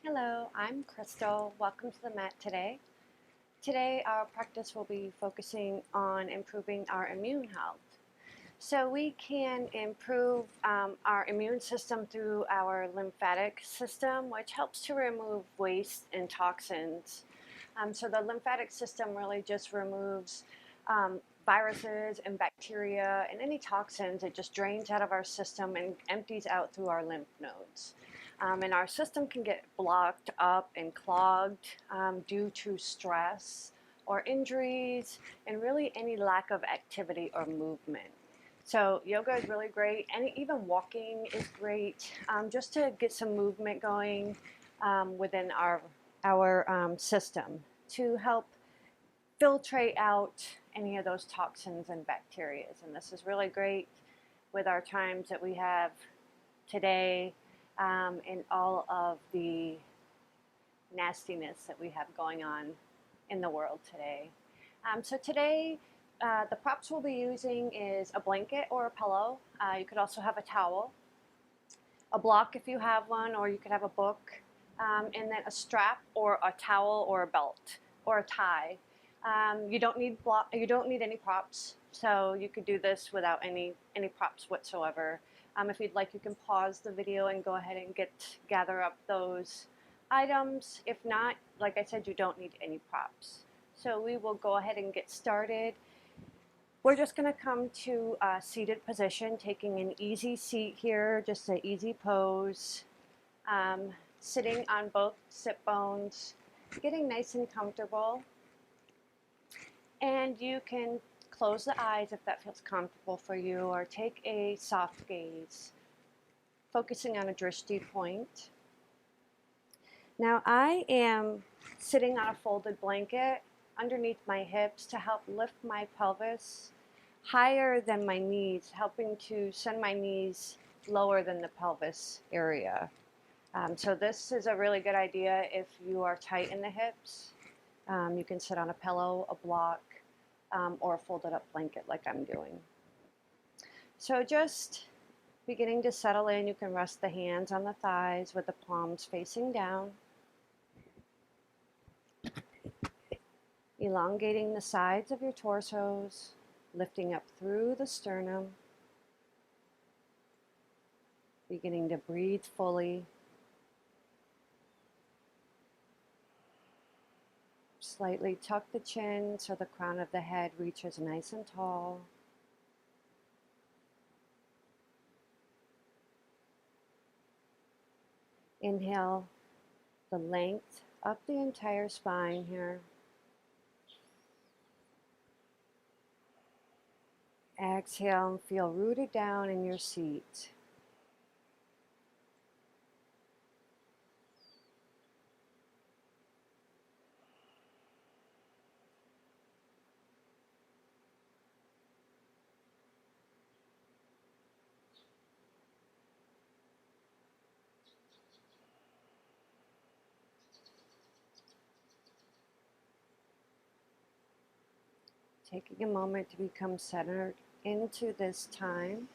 Hello, I'm Crystal. Welcome to the mat today. Today our practice will be focusing on improving our immune health. So we can improve our immune system through our lymphatic system, which helps to remove waste and toxins. So the lymphatic system really just removes viruses and bacteria and any toxins. It just drains out of our system and empties out through our lymph nodes. And our system can get blocked up and clogged due to stress or injuries and really any lack of activity or movement. So yoga is really great, and even walking is great, just to get some movement going within our system to help filtrate out any of those toxins and bacteria. And this is really great with our times that we have today and all of the nastiness that we have going on in the world today. So today, the props we'll be using is a blanket or a pillow. You could also have a towel, a block if you have one, or you could have a book, and then a strap or a towel or a belt or a tie. You don't need any props, so you could do this without any props whatsoever. If you'd like, you can pause the video and go ahead and gather up those items. If not, like I said, you don't need any props. So we will go ahead and get started. We're just going to come to a seated position, taking an easy seat here, just an easy pose, sitting on both sit bones, getting nice and comfortable. And you can close the eyes if that feels comfortable for you, or take a soft gaze, focusing on a drishti point. Now I am sitting on a folded blanket underneath my hips to help lift my pelvis higher than my knees, helping to send my knees lower than the pelvis area. So this is a really good idea if you are tight in the hips. You can sit on a pillow, a block, or a folded up blanket like I'm doing. So just beginning to settle in, you can rest the hands on the thighs with the palms facing down. Elongating the sides of your torsos, lifting up through the sternum. Beginning to breathe fully. Slightly tuck the chin so the crown of the head reaches nice and tall. Inhale the length up the entire spine here. Exhale and feel rooted down in your seat. Taking a moment to become centered into this time.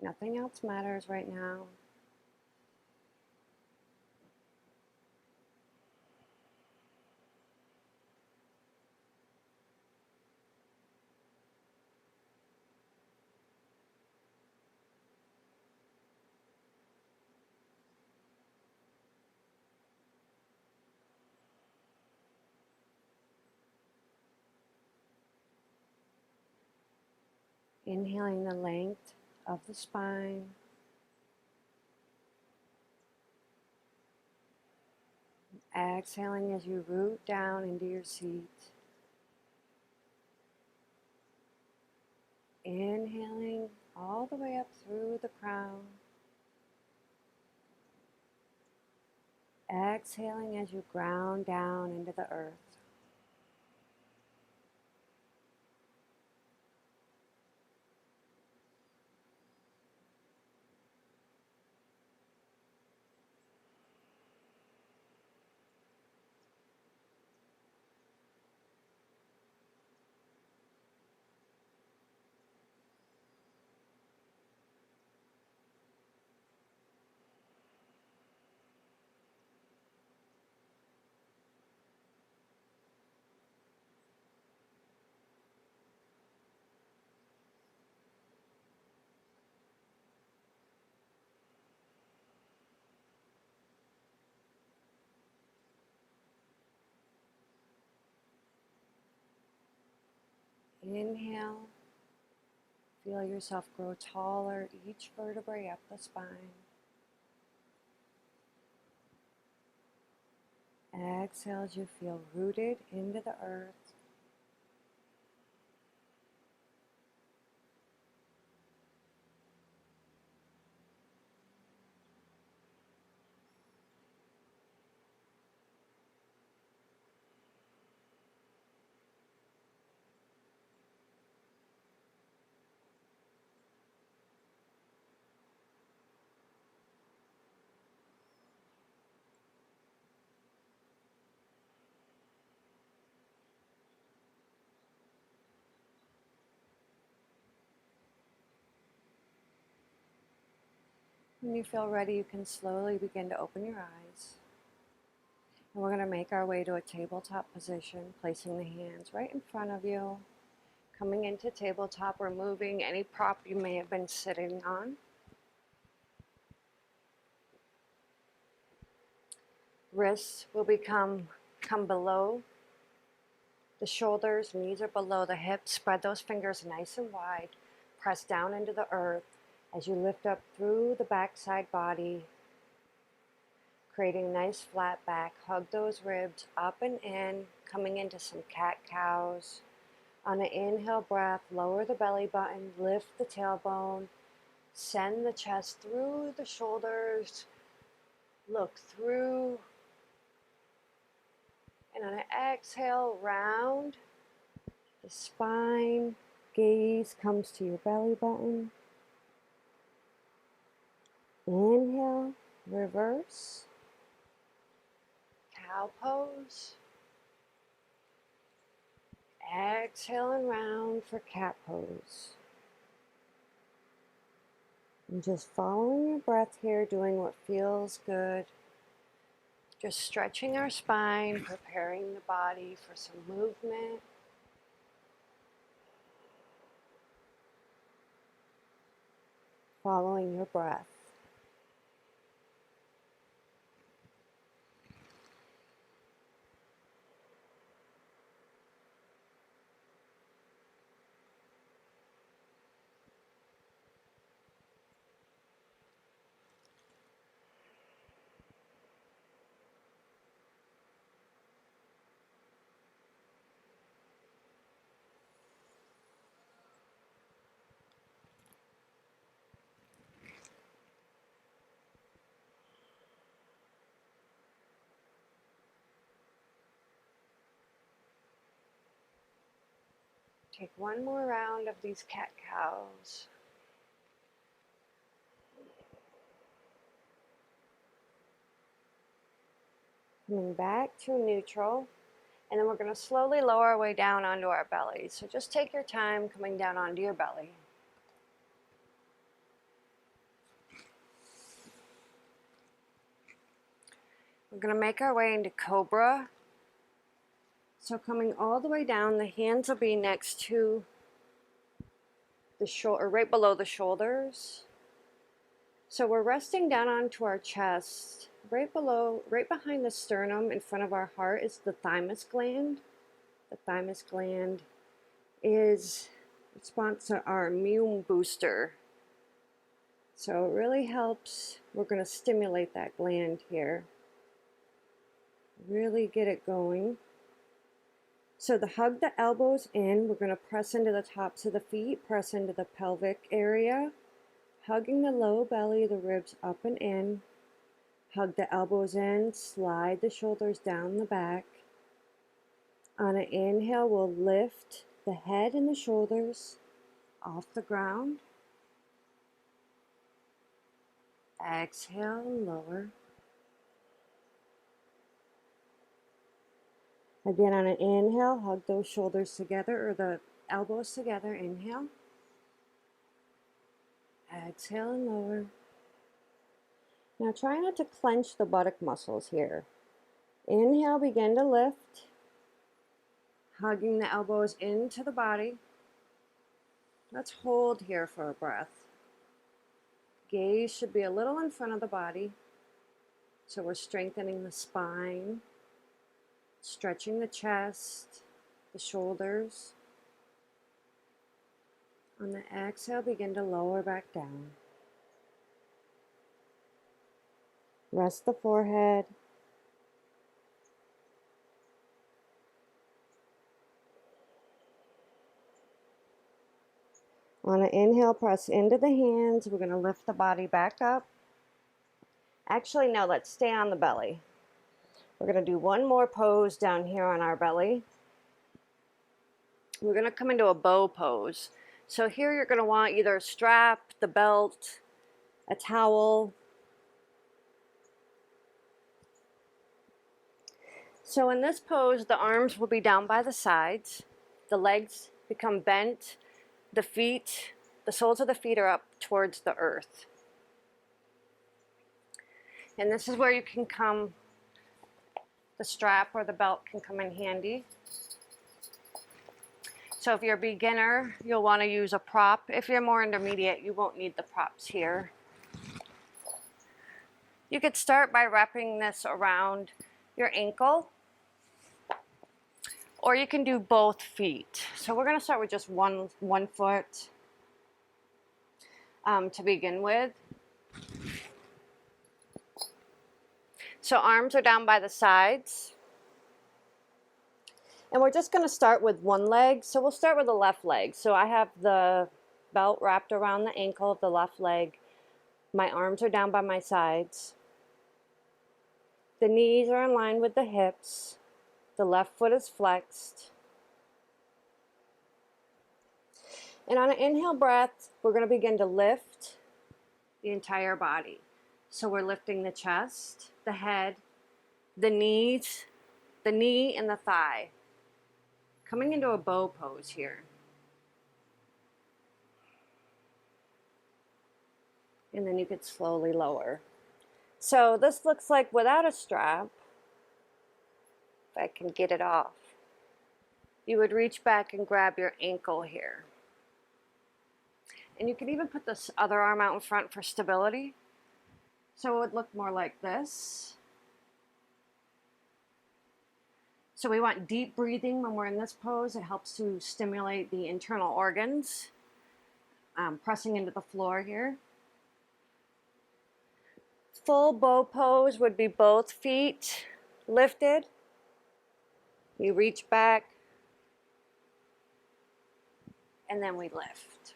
Nothing else matters right now. Inhaling the length of the spine. Exhaling as you root down into your seat. Inhaling all the way up through the crown. Exhaling as you ground down into the earth. Inhale. Feel yourself grow taller, each vertebrae up the spine. Exhale as you feel rooted into the earth. When you feel ready, you can slowly begin to open your eyes. And we're going to make our way to a tabletop position, placing the hands right in front of you. Coming into tabletop, removing any prop you may have been sitting on. Wrists will come below the shoulders, knees are below the hips. Spread those fingers nice and wide. Press down into the earth as you lift up through the backside body, creating a nice flat back. Hug those ribs up and in, coming into some cat-cows. On an inhale breath, lower the belly button, lift the tailbone, send the chest through the shoulders, look through. And on an exhale, round the spine, gaze comes to your belly button. Inhale, reverse, cow pose. Exhale and round for cat pose. And just following your breath here, doing what feels good. Just stretching our spine, preparing the body for some movement. Following your breath. Take one more round of these cat-cows. Coming back to neutral, and then we're going to slowly lower our way down onto our belly. So just take your time coming down onto your belly. We're going to make our way into Cobra. So coming all the way down, the hands will be next to the shoulder, right below the shoulders. So we're resting down onto our chest. Right behind the sternum in front of our heart is the thymus gland. The thymus gland is responsible to our immune booster. So it really helps. We're going to stimulate that gland here. Really get it going. So hug the elbows in, we're going to press into the tops of the feet, press into the pelvic area, hugging the low belly, the ribs up and in. Hug the elbows in, slide the shoulders down the back. On an inhale, we'll lift the head and the shoulders off the ground. Exhale and lower. Again, on an inhale, hug those shoulders together, or the elbows together. Inhale. Exhale and lower. Now try not to clench the buttock muscles here. Inhale, begin to lift. Hugging the elbows into the body. Let's hold here for a breath. Gaze should be a little in front of the body. So we're strengthening the spine. Stretching the chest, the shoulders. On the exhale, begin to lower back down. Rest the forehead. On an inhale, press into the hands. We're going to lift the body back up. Actually, no, let's stay on the belly. We're going to do one more pose down here on our belly. We're going to come into a bow pose. So here you're going to want either a strap, the belt, a towel. So in this pose, the arms will be down by the sides. The legs become bent. The feet, the soles of the feet are up towards the earth. And this is where you can come, the strap or the belt can come in handy. So if you're a beginner, you'll want to use a prop. If you're more intermediate, you won't need the props here. You could start by wrapping this around your ankle, or you can do both feet. So we're going to start with just one foot to begin with. So arms are down by the sides. And we're just going to start with one leg. So we'll start with the left leg. So I have the belt wrapped around the ankle of the left leg. My arms are down by my sides. The knees are in line with the hips. The left foot is flexed. And on an inhale breath, we're going to begin to lift the entire body. So we're lifting the chest, the head, the knees, the knee, and the thigh. Coming into a bow pose here. And then you could slowly lower. So this looks like without a strap. If I can get it off. You would reach back and grab your ankle here. And you can even put this other arm out in front for stability. So it would look more like this. So we want deep breathing when we're in this pose. It helps to stimulate the internal organs. Pressing into the floor here. Full bow pose would be both feet lifted. You reach back. And then we lift.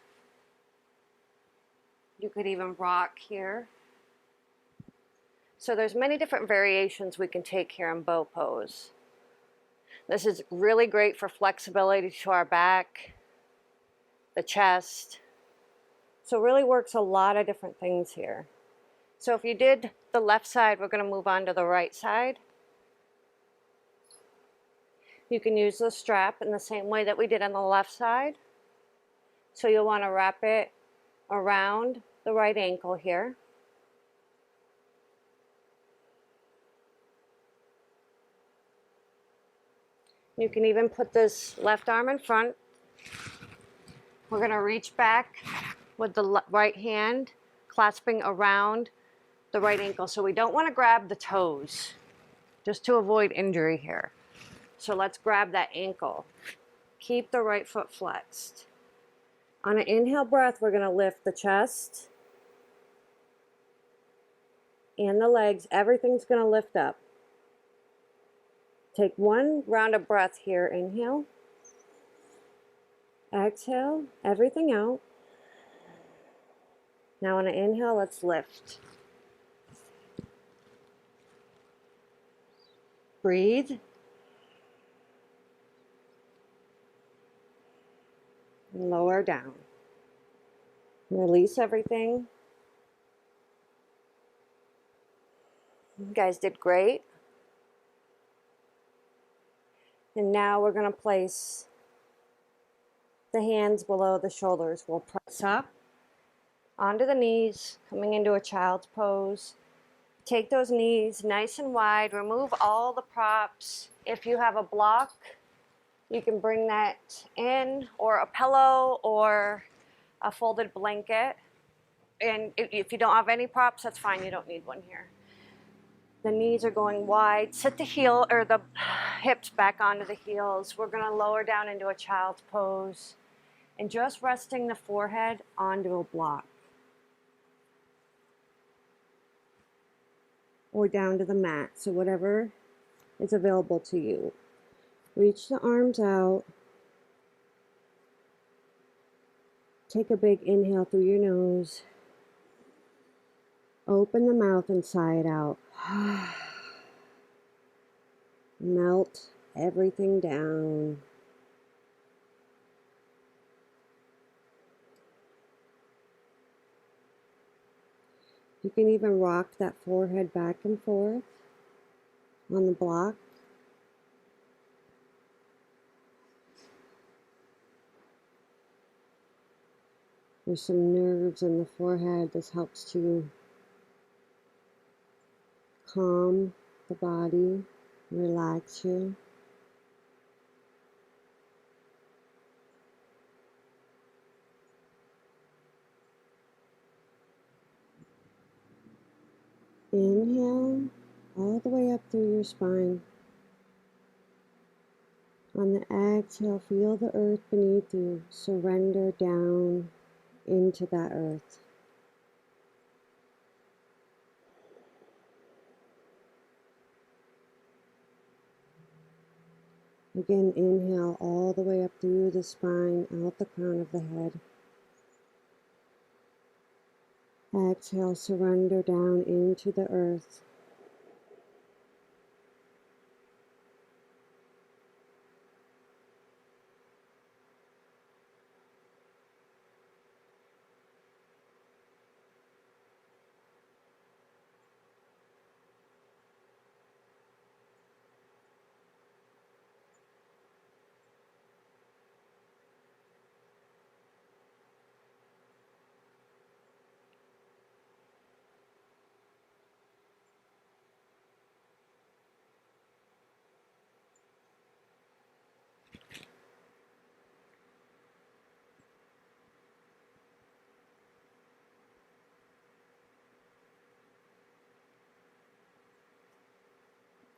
You could even rock here. So there's many different variations we can take here in bow pose. This is really great for flexibility to our back, the chest. So it really works a lot of different things here. So if you did the left side, we're going to move on to the right side. You can use the strap in the same way that we did on the left side. So you'll want to wrap it around the right ankle here. You can even put this left arm in front. We're going to reach back with the right hand, clasping around the right ankle. So we don't want to grab the toes, just to avoid injury here. So let's grab that ankle. Keep the right foot flexed. On an inhale breath, we're going to lift the chest and the legs. Everything's going to lift up. Take one round of breath here. Inhale. Exhale. Everything out. Now on an inhale, let's lift. Breathe. And lower down. Release everything. You guys did great. And now we're going to place the hands below the shoulders. We'll press up onto the knees, coming into a child's pose. Take those knees nice and wide. Remove all the props. If you have a block, you can bring that in, or a pillow, or a folded blanket. And if you don't have any props, that's fine. You don't need one here. The knees are going wide. Sit the heel or the hips back onto the heels. We're going to lower down into a child's pose. and just resting the forehead onto a block or down to the mat, so whatever is available to you. Reach the arms out. Take a big inhale through your nose. Open the mouth and sigh it out. Melt everything down. You can even rock that forehead back and forth on the block. There's some nerves in the forehead. This helps to calm the body, relax you. Inhale all the way up through your spine. On the exhale, feel the earth beneath you. Surrender down into that earth. Again, inhale all the way up through the spine, out the crown of the head. Exhale, surrender down into the earth.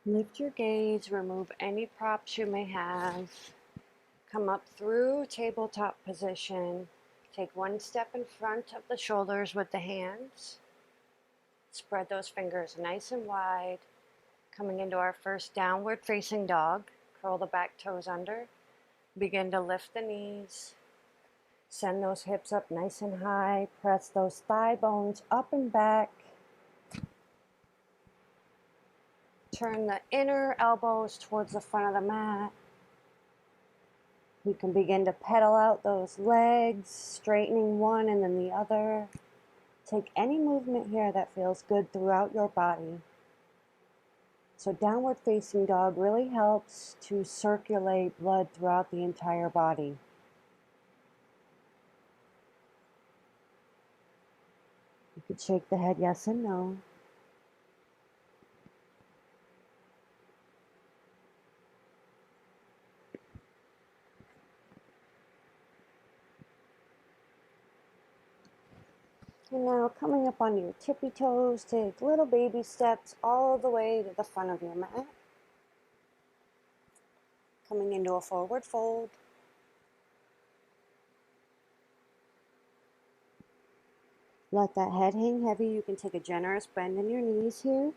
Lift your gaze, remove any props you may have. Come up through tabletop position. Take one step in front of the shoulders with the hands. Spread those fingers nice and wide. Coming into our first downward facing dog. Curl the back toes under. Begin to lift the knees. Send those hips up nice and high. Press those thigh bones up and back. Turn the inner elbows towards the front of the mat. You can begin to pedal out those legs, straightening one and then the other. Take any movement here that feels good throughout your body. So downward facing dog really helps to circulate blood throughout the entire body. You could shake the head yes and no. And now coming up on your tippy toes, take little baby steps all the way to the front of your mat. Coming into a forward fold. Let that head hang heavy. You can take a generous bend in your knees here.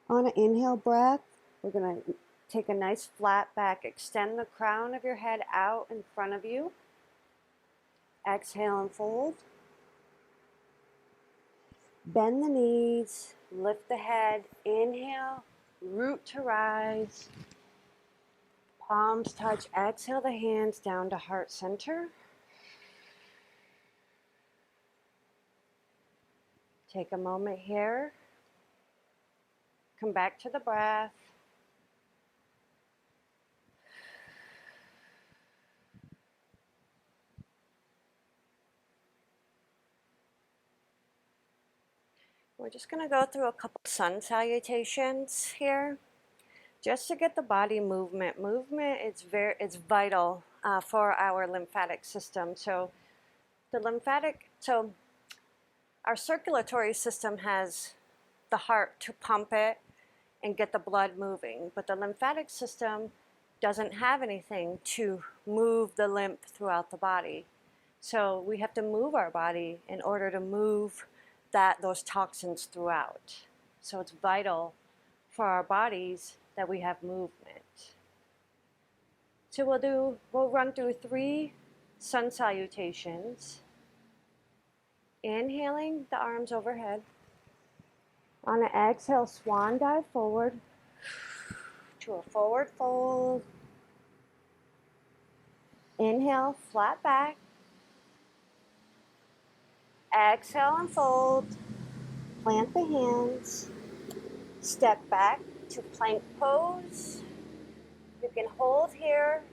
On an inhale breath, we're going to take a nice flat back. Extend the crown of your head out in front of you. Exhale and fold. Bend the knees, lift the head. Inhale, root to rise. Palms touch. Exhale the hands down to heart center. Take a moment here. Come back to the breath. We're just going to go through a couple sun salutations here, just to get the body movement. Movement is vital for our lymphatic system. So Our circulatory system has the heart to pump it and get the blood moving, but the lymphatic system doesn't have anything to move the lymph throughout the body. So we have to move our body in order to move those toxins throughout. So it's vital for our bodies that we have movement. So we'll run through 3 sun salutations. Inhaling the arms overhead. On an exhale, swan dive forward to a forward fold. Inhale, flat back. Exhale and fold. Plant the hands. Step back to plank pose. You can hold here.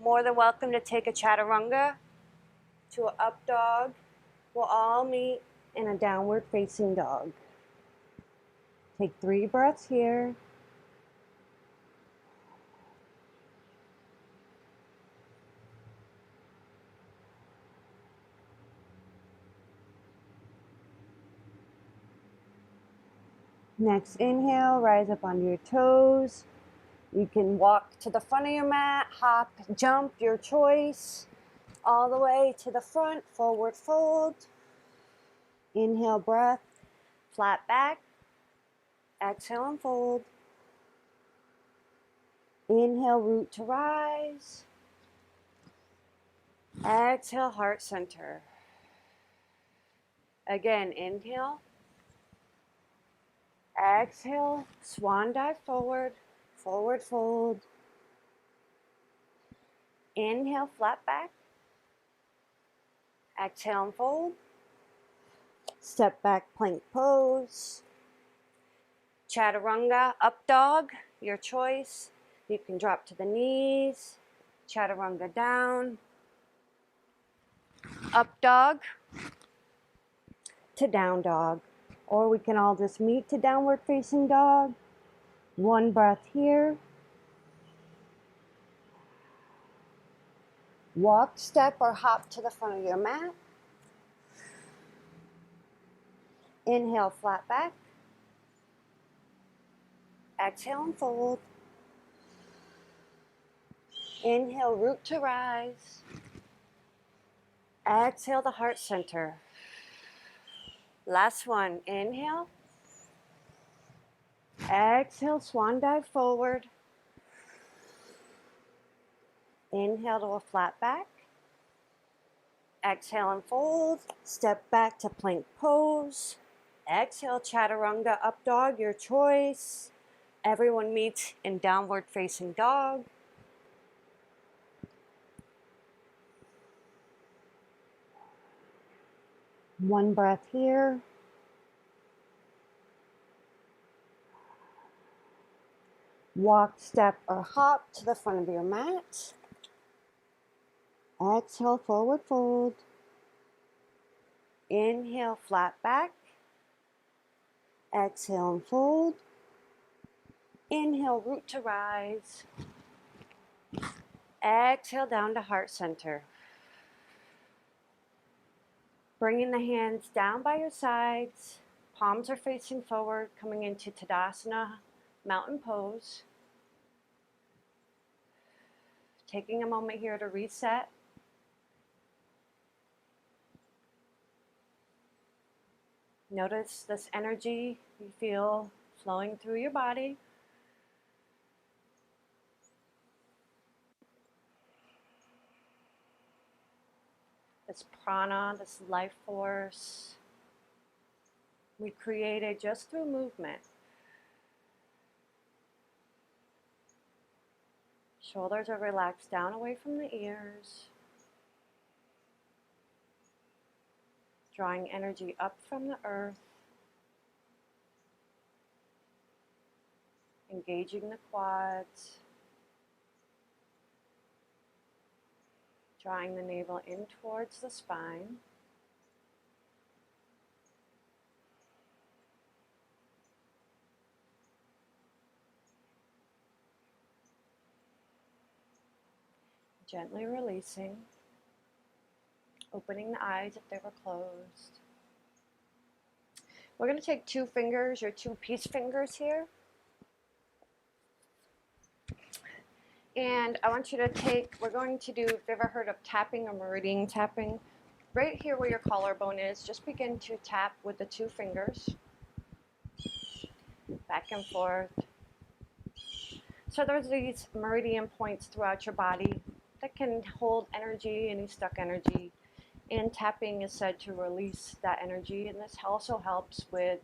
More than welcome to take a chaturanga to an up dog. We'll all meet in a downward facing dog. Take 3 breaths here. Next inhale, rise up onto your toes. You can walk to the front of your mat, hop, jump, your choice. All the way to the front, forward fold. Inhale, breath, flat back. Exhale and fold. Inhale, root to rise. Exhale, heart center. Again, inhale. Exhale, swan dive forward, forward fold. Inhale, flat back. Exhale and fold. Step back, plank pose. Chaturanga, up dog, your choice. You can drop to the knees. Chaturanga down. Up dog to down dog. Or we can all just meet to downward facing dog. 1 breath here. Walk, step, or hop to the front of your mat. Inhale, flat back. Exhale and fold. Inhale, root to rise. Exhale, the heart center. Last one, inhale. Exhale, swan dive forward. Inhale to a flat back. Exhale and fold. Step back to plank pose. Exhale, chaturanga, up dog, your choice. Everyone meets in downward facing dog. One breath here. Walk, step, or hop to the front of your mat. Exhale, forward fold. Inhale, flat back. Exhale and fold. Inhale, root to rise. Exhale, down to heart center. Bringing the hands down by your sides. Palms are facing forward, coming into Tadasana, mountain pose. Taking a moment here to reset. Notice this energy you feel flowing through your body. This prana, this life force we created just through movement. Shoulders are relaxed down away from the ears. Drawing energy up from the earth. Engaging the quads. Drawing the navel in towards the spine. Gently releasing. Opening the eyes if they were closed. We're going to take 2 fingers, your 2 peace fingers here. And I want you to take, we're going to do, if you've ever heard of tapping or meridian tapping, right here where your collarbone is, just begin to tap with the 2 fingers, back and forth. So there's these meridian points throughout your body that can hold energy, any stuck energy. And tapping is said to release that energy, and this also helps with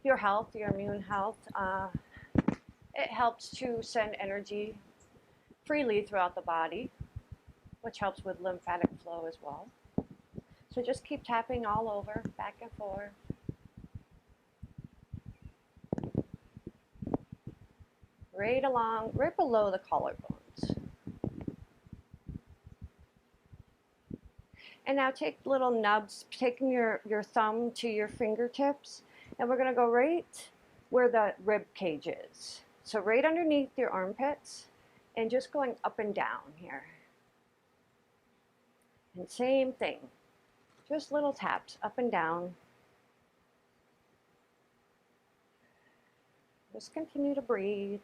your health, your immune health. It helps to send energy freely throughout the body, which helps with lymphatic flow as well. So just keep tapping all over, back and forth. Right along, right below the collarbones. And now take little nubs, taking your thumb to your fingertips, and we're gonna go right where the rib cage is. So right underneath your armpits, and just going up and down here. And same thing, just little taps up and down. Just continue to breathe.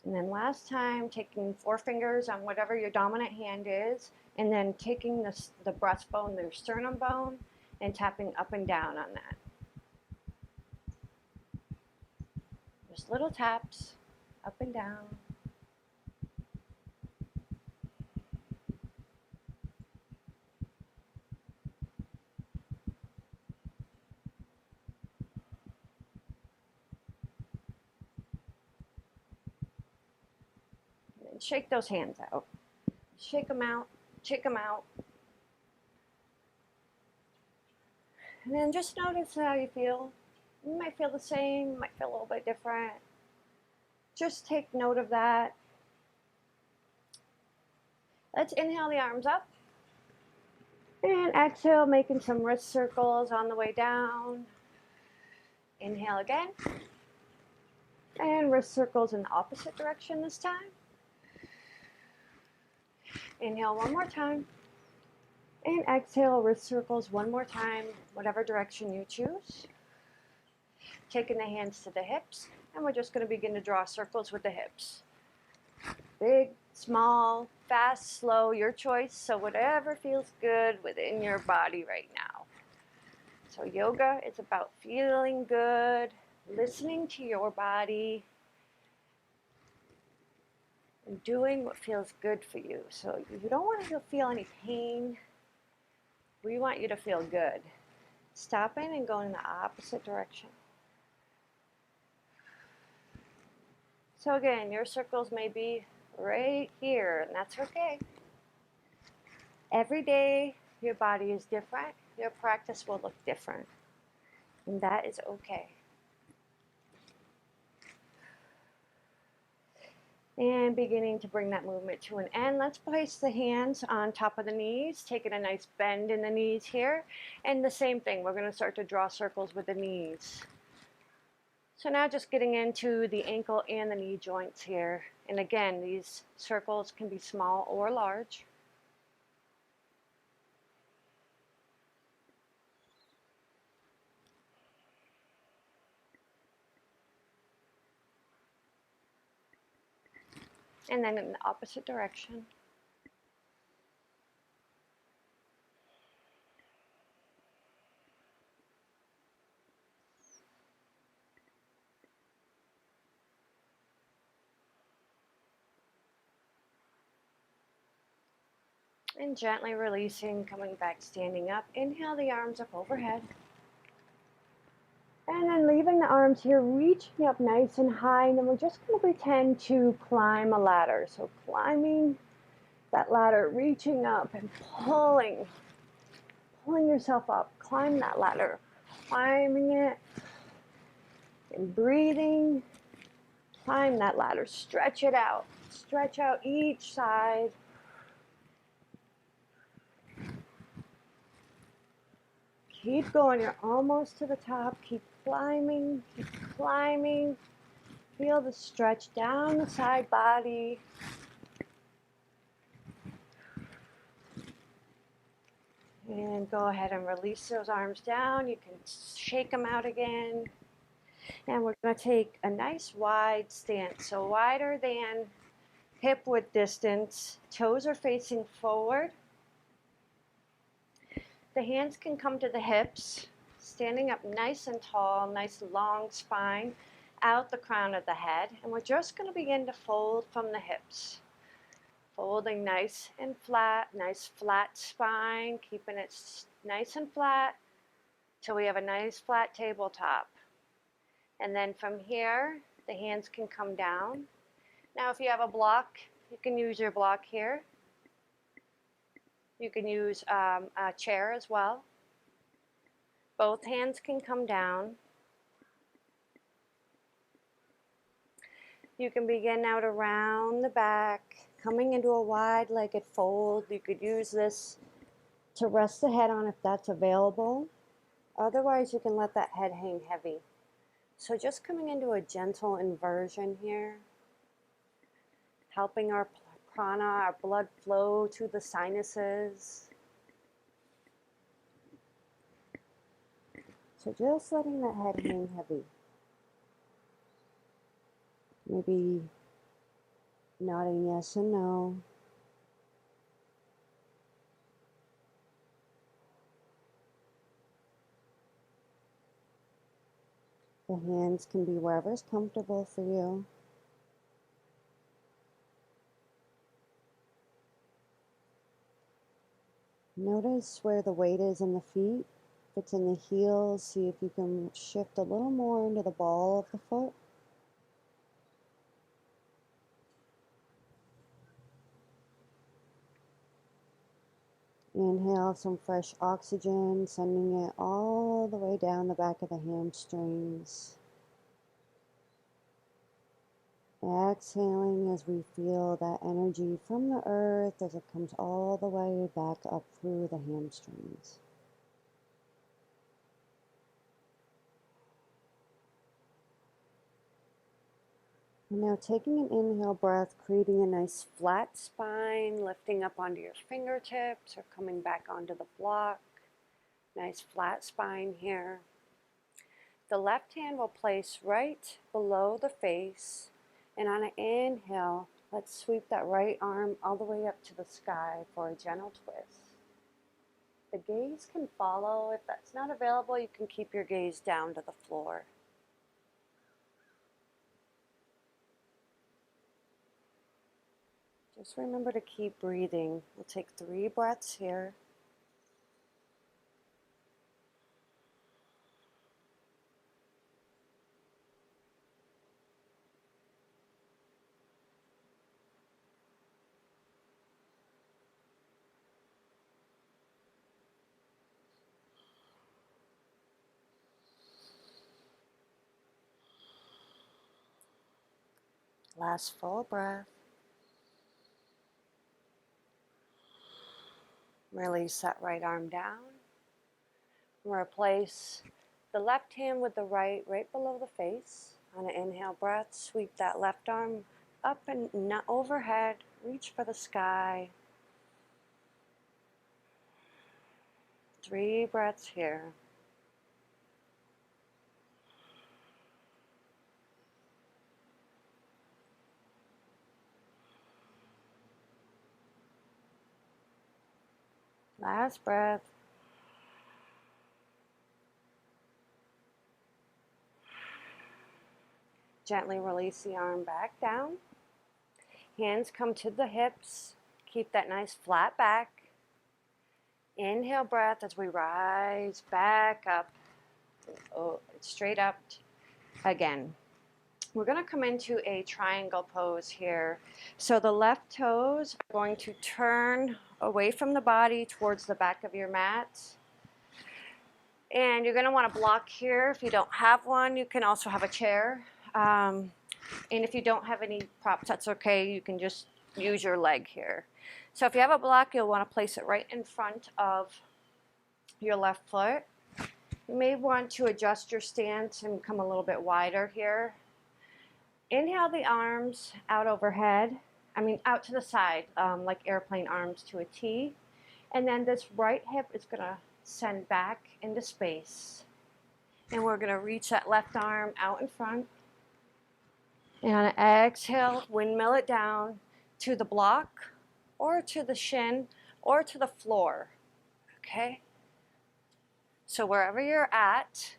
And then last time, taking 4 fingers on whatever your dominant hand is, and then taking the breastbone, the sternum bone, and tapping up and down on that. Just little taps, up and down. And shake those hands out. Shake them out, shake them out. And then just notice how you feel. You might feel the same, you might feel a little bit different. Just take note of that. Let's inhale the arms up. And exhale, making some wrist circles on the way down. Inhale again. And wrist circles in the opposite direction this time. Inhale one more time. And exhale, wrist circles one more time, whatever direction you choose. Taking the hands to the hips, and we're just going to begin to draw circles with the hips. Big, small, fast, slow, your choice. So whatever feels good within your body right now. So yoga is about feeling good, listening to your body, and doing what feels good for you. So you don't want to feel any pain. We want you to feel good. Stopping and going in the opposite direction. So again, your circles may be right here, and that's okay. Every day, your body is different. Your practice will look different, and that is okay. And beginning to bring that movement to an end. Let's place the hands on top of the knees, taking a nice bend in the knees here. And the same thing, we're going to start to draw circles with the knees. So now just getting into the ankle and the knee joints here. And again, these circles can be small or large. And then in the opposite direction. And gently releasing, coming back, standing up. Inhale the arms up overhead. And then leaving the arms here, reaching up nice and high, and then we're just going to pretend to climb a ladder. So climbing that ladder, reaching up and pulling yourself up. Climb that ladder, climbing it, and breathing. Climb that ladder, stretch it out. Stretch out each side. Keep going. You're almost to the top. Keep climbing. Keep climbing. Feel the stretch down the side body. And go ahead and release those arms down. You can shake them out again. And we're going to take a nice wide stance. So wider than hip width distance. Toes are facing forward. The hands can come to the hips. Standing up nice and tall, nice long spine out the crown of the head. And we're just going to begin to fold from the hips. Folding nice and flat, nice flat spine, keeping it nice and flat till we have a nice flat tabletop. And then from here, the hands can come down. Now if you have a block, you can use your block here. You can use a chair as well. Both hands can come down. You can begin now to round the back, coming into a wide-legged fold. You could use this to rest the head on if that's available. Otherwise, you can let that head hang heavy. So just coming into a gentle inversion here, helping our prana, our blood flow to the sinuses. So just letting that head hang heavy. Maybe nodding yes and no. The hands can be wherever is comfortable for you. Notice where the weight is in the feet. If it's in the heels, see if you can shift a little more into the ball of the foot. Inhale some fresh oxygen, sending it all the way down the back of the hamstrings. Exhaling as we feel that energy from the earth as it comes all the way back up through the hamstrings. And now taking an inhale breath, creating a nice flat spine, lifting up onto your fingertips or coming back onto the block. Nice flat spine here. The left hand will place right below the face, and on an inhale, let's sweep that right arm all the way up to the sky for a gentle twist. The gaze can follow. If that's not available, you can keep your gaze down to the floor. Just remember to keep breathing. We'll take 3 breaths here. Last full breath. Release that right arm down. Replace the left hand with the right, right below the face. On an inhale breath, sweep that left arm up and overhead. Reach for the sky. 3 breaths here. Last breath. Gently release the arm back down. Hands come to the hips. Keep that nice flat back. Inhale breath as we rise back up. Straight up again. We're going to come into a triangle pose here. So the left toes are going to turn away from the body towards the back of your mat. And you're going to want to block here. If you don't have one, you can also have a chair. And if you don't have any props, that's okay. You can just use your leg here. So if you have a block, you'll want to place it right in front of your left foot. You may want to adjust your stance and come a little bit wider here. Inhale the arms out overhead, out to the side, like airplane arms to a T. And then this right hip is gonna send back into space. And we're gonna reach that left arm out in front. And on an exhale, windmill it down to the block, or to the shin, or to the floor, okay? So wherever you're at,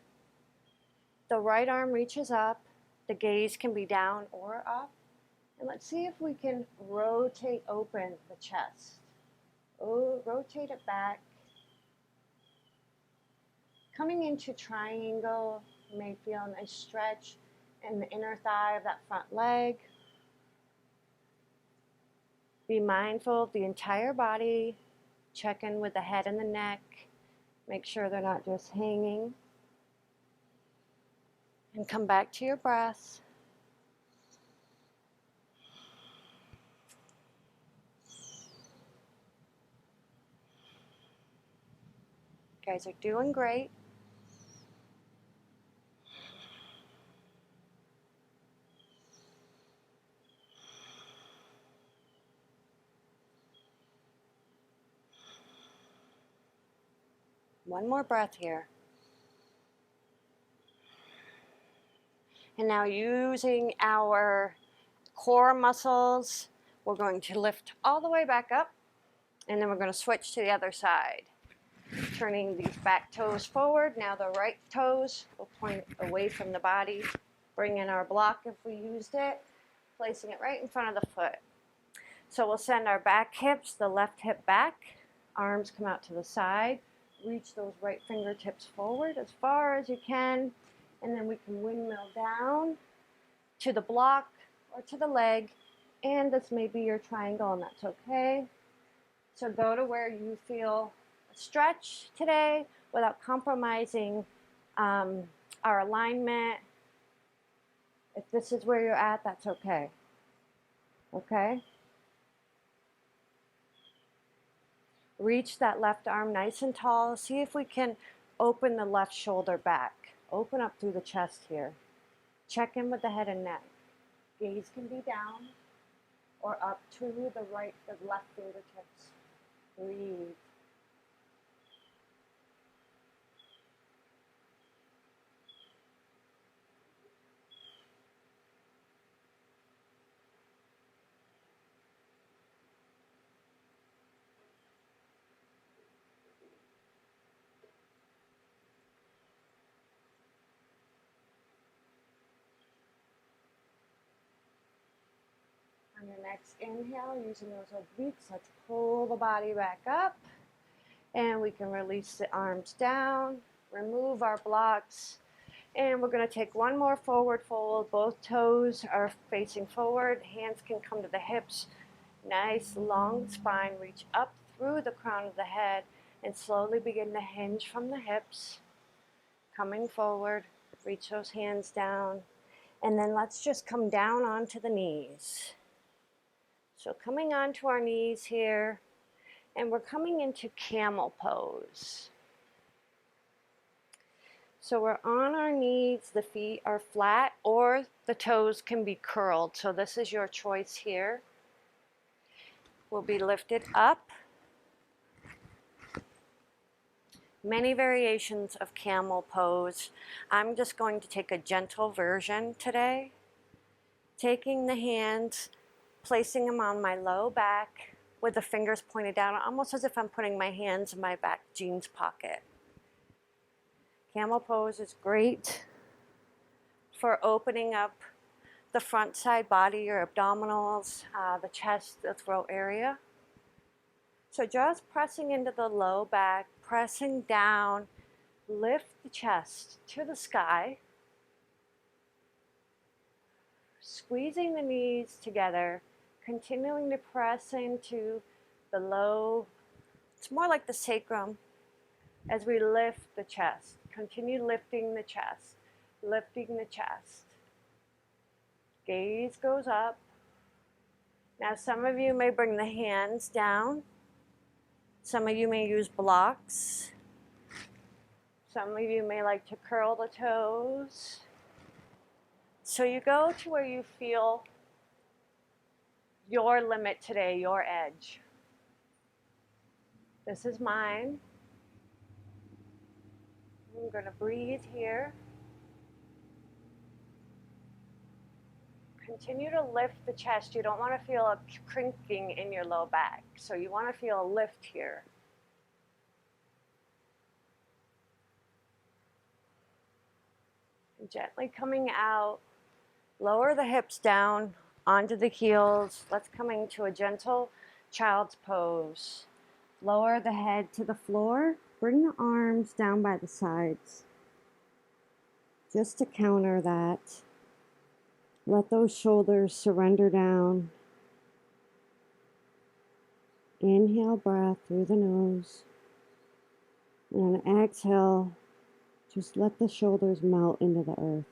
the right arm reaches up, the gaze can be down or up. And let's see if we can rotate open the chest. Oh, rotate it back. Coming into triangle, you may feel a nice stretch in the inner thigh of that front leg. Be mindful of the entire body. Check in with the head and the neck. Make sure they're not just hanging. And come back to your breath. You guys are doing great. One more breath here. And now using our core muscles, we're going to lift all the way back up, and then we're going to switch to the other side. Turning these back toes forward. Now the right toes will point away from the body. Bring in our block if we used it, placing it right in front of the foot. So we'll send our back hips, the left hip back, arms come out to the side, reach those right fingertips forward as far as you can, and then we can windmill down to the block or to the leg, and this may be your triangle, and that's okay. So go to where you feel a stretch today without compromising our alignment. If this is where you're at, that's okay. Okay? Reach that left arm nice and tall. See if we can open the left shoulder back. Open up through the chest here. Check in with the head and neck. Gaze can be down or up to the right, the left fingertips. Breathe. On your next inhale, using those obliques, let's pull the body back up. And we can release the arms down, remove our blocks. And we're going to take one more forward fold. Both toes are facing forward. Hands can come to the hips. Nice long spine. Reach up through the crown of the head and slowly begin to hinge from the hips. Coming forward. Reach those hands down. And then let's just come down onto the knees. So coming onto our knees here, and we're coming into Camel Pose. So we're on our knees, the feet are flat, or the toes can be curled. So this is your choice here. We'll be lifted up. Many variations of Camel Pose. I'm just going to take a gentle version today. Taking the hands, placing them on my low back with the fingers pointed down, almost as if I'm putting my hands in my back jeans pocket. Camel Pose is great for opening up the front side body, your abdominals, the chest, the throat area. So just pressing into the low back, pressing down, lift the chest to the sky, squeezing the knees together, continuing to press into the low, it's more like the sacrum, as we lift the chest. Continue lifting the chest, lifting the chest. Gaze goes up. Now some of you may bring the hands down. Some of you may use blocks. Some of you may like to curl the toes. So you go to where you feel your limit today, your edge. This is mine. I'm going to breathe here. Continue to lift the chest. You don't want to feel a crinking in your low back. So you want to feel a lift here. And gently coming out, lower the hips down onto the heels. Let's come into a gentle child's pose. Lower the head to the floor. Bring the arms down by the sides. Just to counter that. Let those shoulders surrender down. Inhale, breath through the nose. And exhale, just let the shoulders melt into the earth.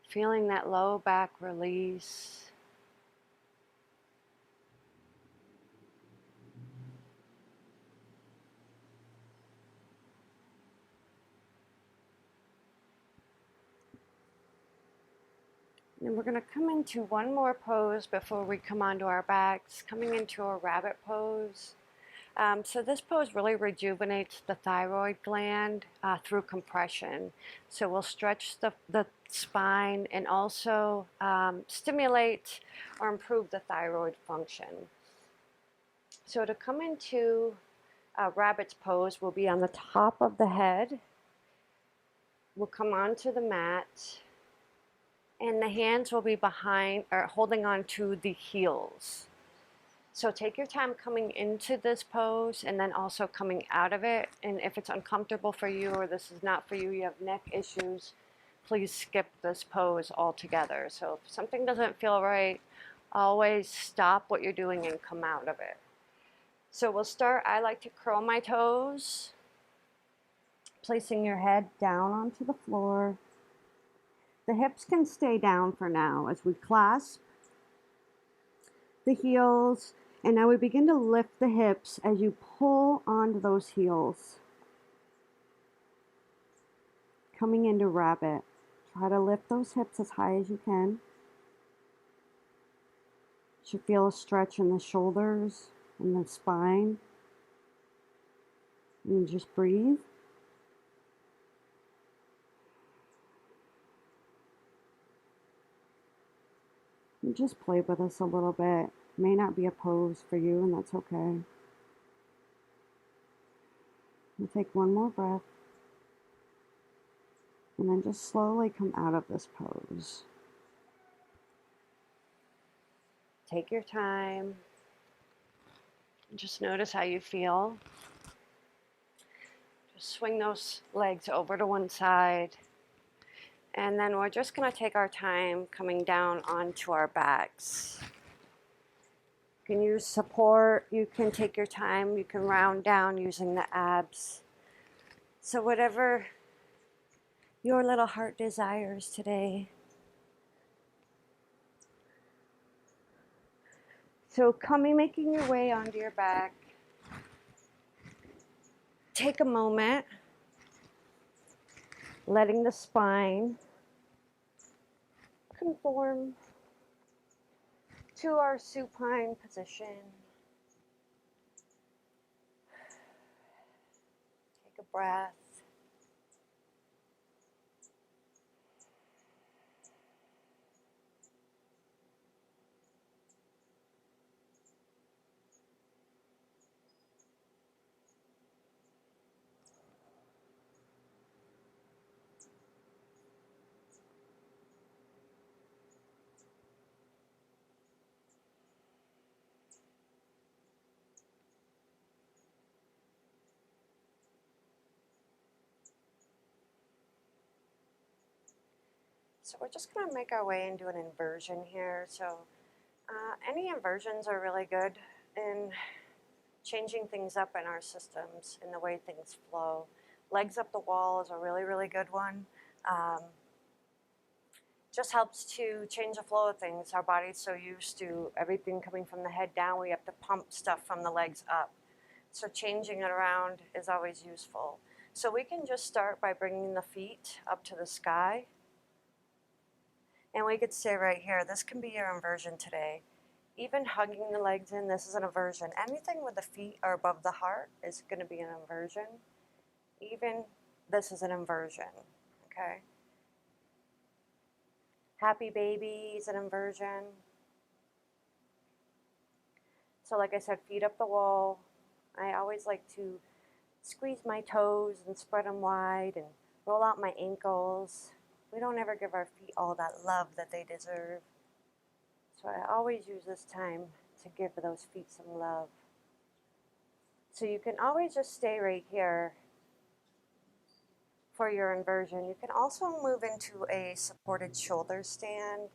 Feeling that low back release. And we're going to come into one more pose before we come onto our backs, coming into a rabbit pose. So this pose really rejuvenates the thyroid gland through compression. So we'll stretch the spine and also stimulate or improve the thyroid function. So to come into rabbit's pose, we'll be on the top of the head. We'll come onto the mat. And the hands will be behind or holding on to the heels. So take your time coming into this pose and then also coming out of it. And if it's uncomfortable for you or this is not for you, you have neck issues, please skip this pose altogether. So if something doesn't feel right, always stop what you're doing and come out of it. So we'll start, I like to curl my toes, placing your head down onto the floor. The hips can stay down for now as we clasp the heels, and now we begin to lift the hips as you pull onto those heels. Coming into rabbit. Try to lift those hips as high as you can. You should feel a stretch in the shoulders and the spine. And just breathe. And just play with us a little bit. May not be a pose for you, and that's okay. We'll take one more breath. And then just slowly come out of this pose. Take your time. Just notice how you feel. Just swing those legs over to one side. And then we're just going to take our time coming down onto our backs. You can use support, you can take your time, you can round down using the abs. So whatever your little heart desires today. So making your way onto your back. Take a moment. Letting the spine conform to our supine position. Take a breath. So we're just going to make our way into an inversion here. So any inversions are really good in changing things up in our systems and the way things flow. Legs up the wall is a really, really good one. Just helps to change the flow of things. Our body's so used to everything coming from the head down, we have to pump stuff from the legs up. So changing it around is always useful. So we can just start by bringing the feet up to the sky. And we could stay right here. This can be your inversion today. Even hugging the legs in, this is an inversion. Anything with the feet are above the heart is going to be an inversion. Even this is an inversion, okay? Happy baby is an inversion. So like I said, feet up the wall. I always like to squeeze my toes and spread them wide and roll out my ankles. We don't ever give our feet all that love that they deserve. So I always use this time to give those feet some love. So you can always just stay right here for your inversion. You can also move into a supported shoulder stand.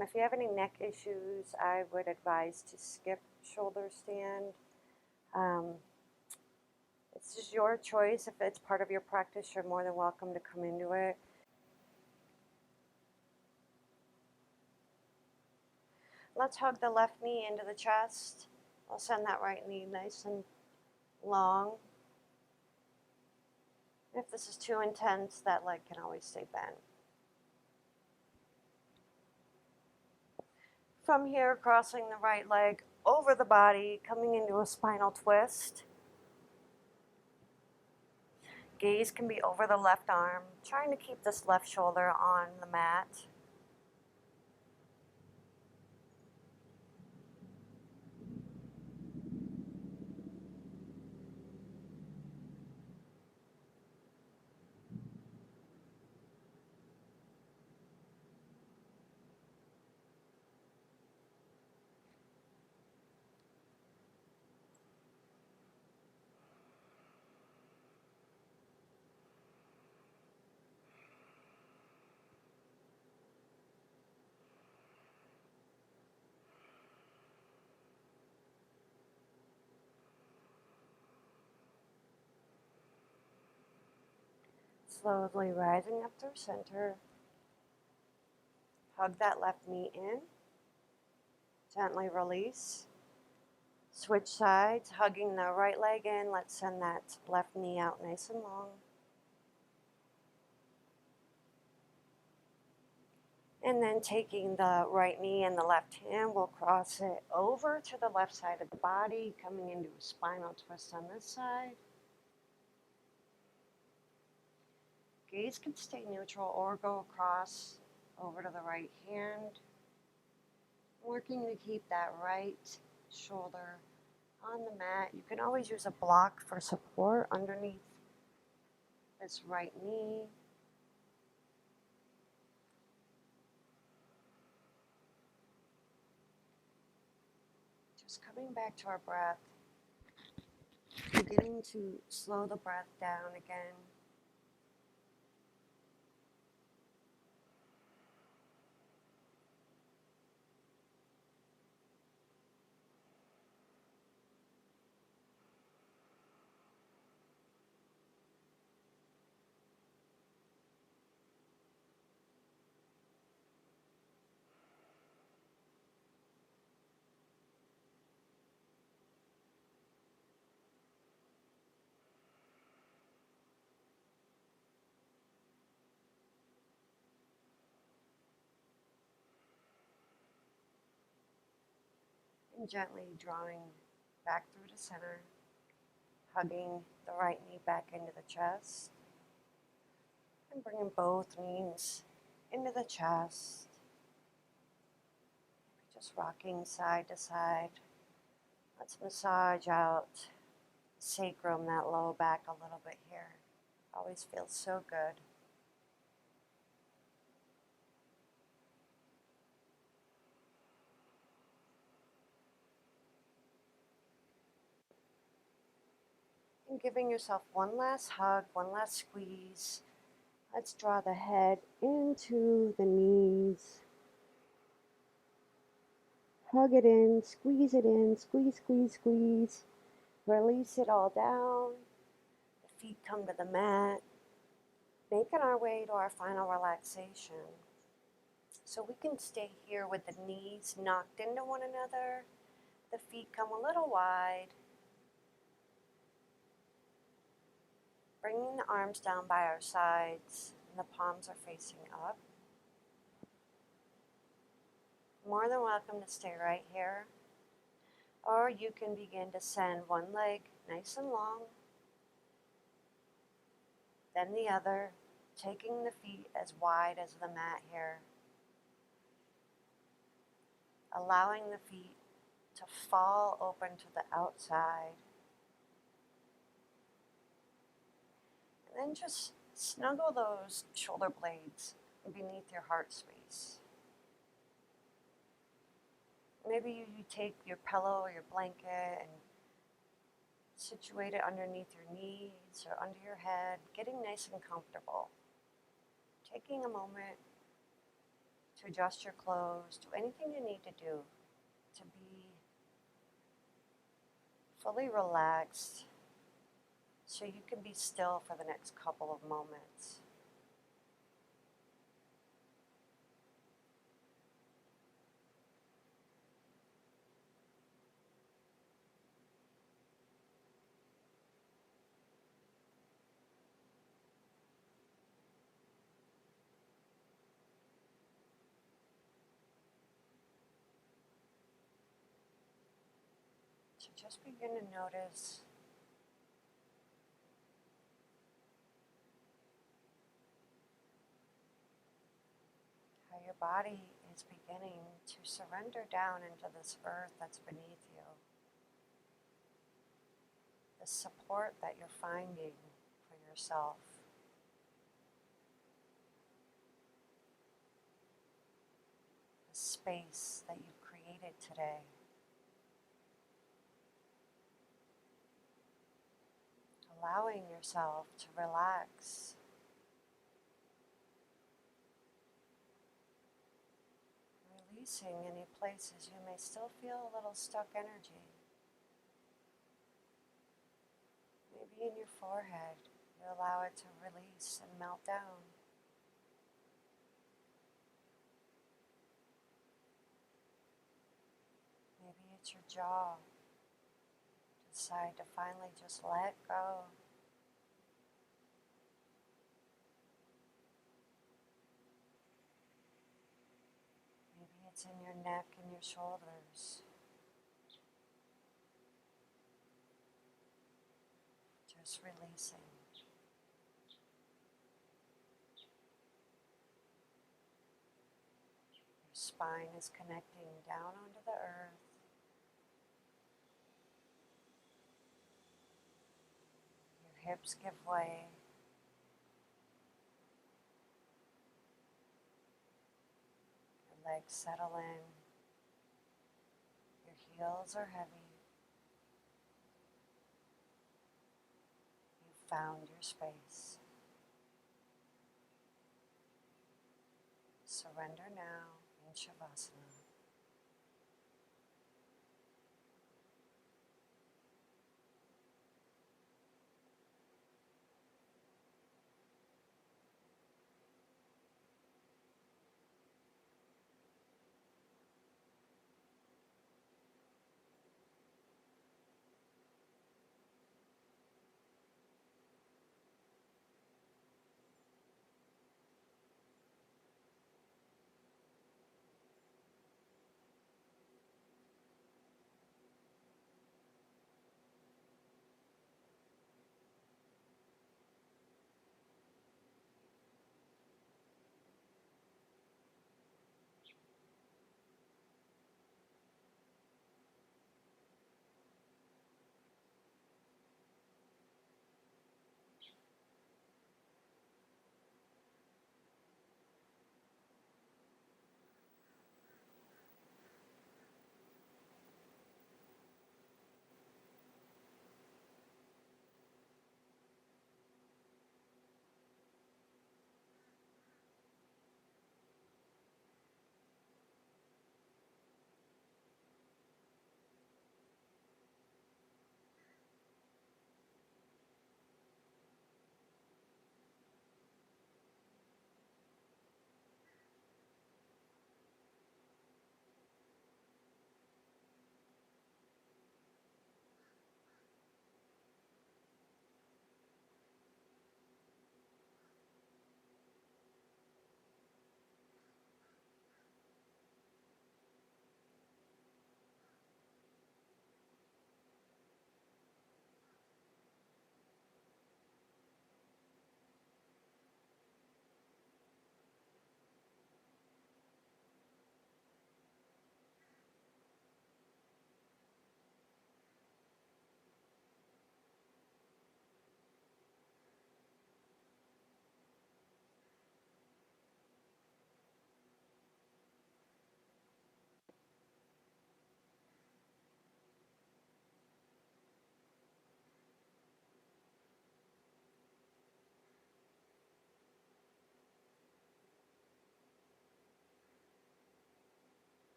If you have any neck issues, I would advise to skip shoulder stand. It's just your choice. If it's part of your practice, you're more than welcome to come into it. Let's hug the left knee into the chest. I'll send that right knee nice and long. If this is too intense, that leg can always stay bent. From here, crossing the right leg over the body, coming into a spinal twist. Gaze can be over the left arm, trying to keep this left shoulder on the mat. Slowly rising up through center. Hug that left knee in. Gently release. Switch sides, hugging the right leg in. Let's send that left knee out nice and long. And then taking the right knee and the left hand, we'll cross it over to the left side of the body, coming into a spinal twist on this side. Gaze can stay neutral or go across over to the right hand. Working to keep that right shoulder on the mat. You can always use a block for support underneath this right knee. Just coming back to our breath. Beginning to slow the breath down again. And gently drawing back through to center, hugging the right knee back into the chest, and bringing both knees into the chest. Just rocking side to side. Let's massage out sacrum, that low back a little bit here. Always feels so good. And giving yourself one last hug, one last squeeze. Let's draw the head into the knees. Hug it in, squeeze, squeeze, squeeze. Release it all down. The feet come to the mat. Making our way to our final relaxation. So we can stay here with the knees knocked into one another. The feet come a little wide. Bringing the arms down by our sides, and the palms are facing up. More than welcome to stay right here. Or you can begin to send one leg nice and long, then the other, taking the feet as wide as the mat here. Allowing the feet to fall open to the outside. And then just snuggle those shoulder blades beneath your heart space. Maybe you take your pillow or your blanket and situate it underneath your knees or under your head, getting nice and comfortable. Taking a moment to adjust your clothes, do anything you need to do to be fully relaxed so you can be still for the next couple of moments. So just begin to notice how your body is beginning to surrender down into this earth that's beneath you. The support that you're finding for yourself. The space that you've created today. Allowing yourself to relax. Releasing any places you may still feel a little stuck energy. Maybe in your forehead, you allow it to release and melt down. Maybe it's your jaw. Decide to finally just let go. Maybe it's in your neck and your shoulders. Just releasing. Your spine is connecting down onto the earth. Your hips give way. Your legs settle in. Your heels are heavy. You found your space. Surrender now in Shavasana.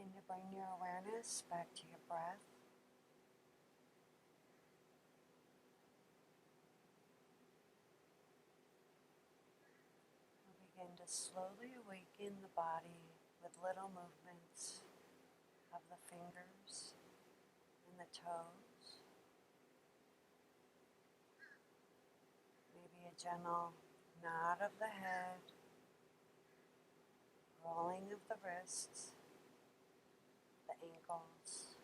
Starting to bring your awareness back to your breath. We'll begin to slowly awaken the body with little movements of the fingers and the toes. Maybe a gentle nod of the head, rolling of the wrists, the ankles.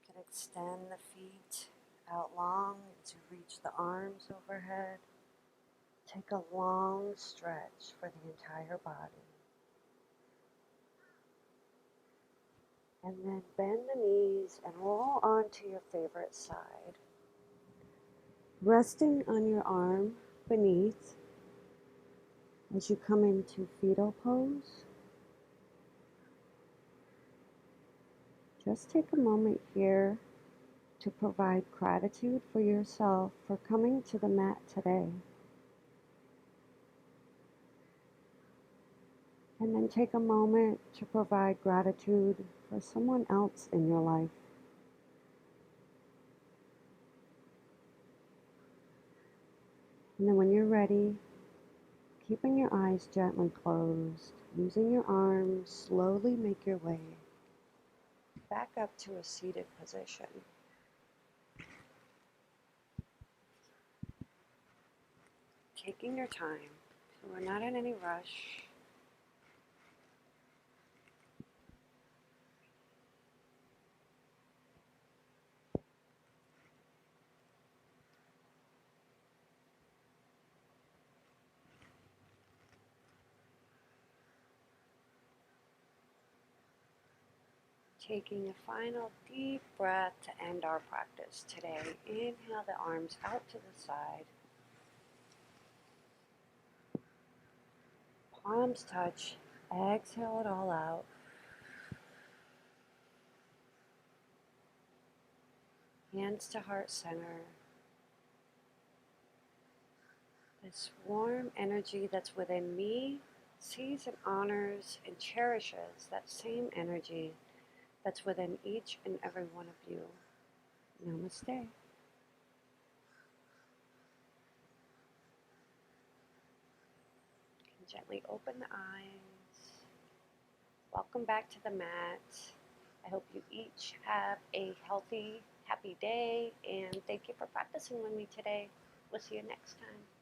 You can extend the feet out long as you reach the arms overhead. Take a long stretch for the entire body. And then bend the knees and roll onto your favorite side. Resting on your arm beneath as you come into fetal pose. Just take a moment here to provide gratitude for yourself for coming to the mat today. And then take a moment to provide gratitude for someone else in your life. And then when you're ready, keeping your eyes gently closed, using your arms, slowly make your way back up to a seated position. Taking your time, so we're not in any rush. Taking a final deep breath to end our practice today. Inhale the arms out to the side. Palms touch. Exhale it all out. Hands to heart center. This warm energy that's within me sees and honors and cherishes that same energy that's within each and every one of you. Namaste. Gently open the eyes. Welcome back to the mat. I hope you each have a healthy, happy day, and thank you for practicing with me today. We'll see you next time.